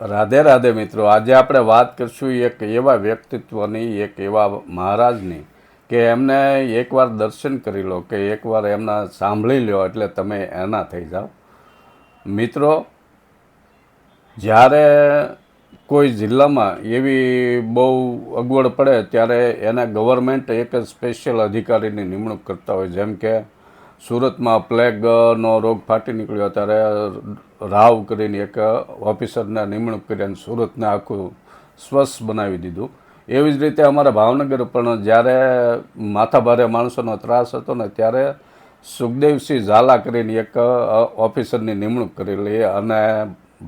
રાધે રાધે મિત્રો, આજે આપણે વાત કરીશું એક એવા વ્યક્તિત્વની, એક એવા મહારાજની કે એમને એકવાર દર્શન કરી લો, કે એકવાર એમના સાંભળી લો એટલે તમે એના થઈ જાઓ. મિત્રો, જ્યારે કોઈ જિલ્લામાં એવી બહુ અગવડ પડે ત્યારે એને ગવર્મેન્ટ એક સ્પેશિયલ અધિકારીની નિમણૂક કરતા હોય. જેમ કે સુરતમાં પ્લેગનો રોગ ફાટી નીકળ્યો ત્યારે રાવ કરીને એક ઓફિસરના નિમણૂક કરી અને સુરતને આખું સ્વચ્છ બનાવી દીધું. એવી જ રીતે અમારા ભાવનગર પણ જ્યારે માથાભારે માણસોનો ત્રાસ હતો ને ત્યારે સુખદેવસિંહ ઝાલા કરીને એક ઓફિસરની નિમણૂક કરેલી અને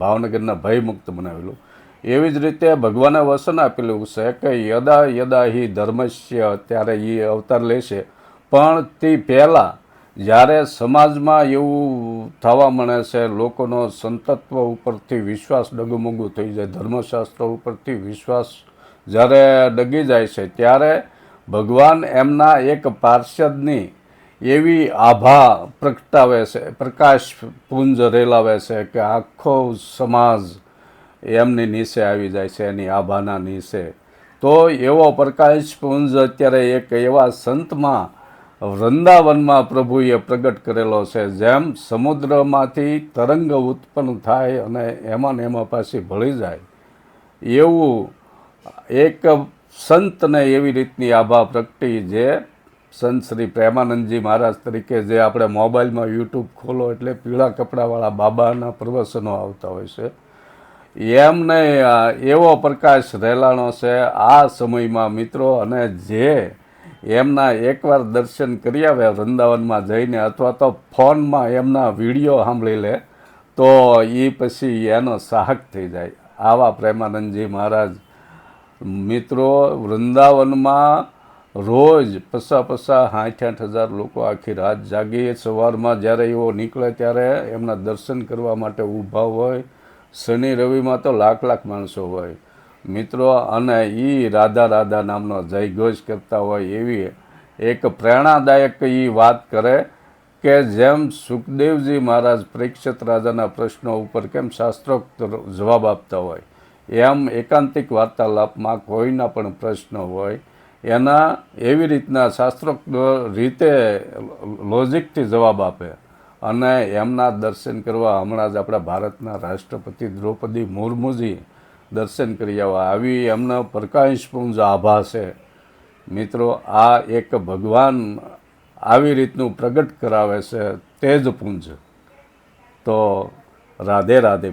ભાવનગરના ભયમુક્ત બનાવેલું. એવી જ રીતે ભગવાને વચન આપેલું છે કે યદા યદા હિ ધર્મસ્ય, ત્યારે એ અવતાર લેશે. પણ તે પહેલાં જ્યારે સમાજમાં એવું થવા મળે છે, લોકોનો સંતત્વ ઉપરથી વિશ્વાસ ડગમગું થઈ જાય, ધર્મશાસ્ત્રો ઉપરથી વિશ્વાસ જ્યારે ડગી જાય છે, ત્યારે ભગવાન એમના એક પાર્ષદની એવી આભા પ્રગટાવે છે, પ્રકાશ પુંજ રેલાવે છે કે આખો સમાજ એમની નીચે આવી જાય છે, એની આભાના નીચે. તો એવો પ્રકાશ પુંજ અત્યારે એક એવા સંતમાં વૃંદાવનમાં પ્રભુએ પ્રગટ કરેલો છે. જેમ સમુદ્રમાંથી તરંગ ઉત્પન્ન થાય અને એમાં ને એમાં પાછી ભળી જાય, એવું એક સંતને એવી રીતની આભા પ્રગટી, જે સંત શ્રી પ્રેમાનંદજી મહારાજ તરીકે, જે આપણે મોબાઈલમાં યુટ્યુબ ખોલો એટલે પીળા કપડાવાળા બાબાના પ્રવચનો આવતા હોય છે, એમને એવો પ્રકાશ રેલાણો છે આ સમયમાં મિત્રો. અને જે એમના એકવાર દર્શન કરી આવે વૃંદાવનમાં જઈને, અથવા તો ફોનમાં એમના વિડીયો સાંભળી લે, તો એ પછી એનો સાહક થઈ જાય. આવા પ્રેમાનંદજી મહારાજ મિત્રો વૃંદાવનમાં રોજ 50,000 લોકો આખી રાત જાગી, સવારમાં જ્યારે એવો નીકળે ત્યારે એમના દર્શન કરવા માટે ઊભા હોય. શનિ રવિમાં તો લાખ માણસો હોય મિત્રો, અને એ રાધા રાધા નામનો જયઘોષ કરતા હોય. એવી એક પ્રેરણાદાયક એ વાત કરે કે જેમ સુખદેવજી મહારાજ પરીક્ષિત રાજાના પ્રશ્નો ઉપર કેમ શાસ્ત્રોક્ત જવાબ આપતા હોય, એમ એકાંતિક વાર્તાલાપમાં કોઈના પણ પ્રશ્ન હોય એના એવી રીતના શાસ્ત્રોક્ત રીતે લોજિકથી જવાબ આપે. અને એમના દર્શન કરવા હમણાં જ આપણા ભારતના રાષ્ટ્રપતિ દ્રૌપદી મુર્મુજી દર્શન કરી આવ્યા. આવી એમનો પ્રકાશપુંજ આભા છે મિત્રો. આ એક ભગવાન આવી રીતનું પ્રગટ કરાવે છે, તેજપુંજ. તો રાધે રાધે.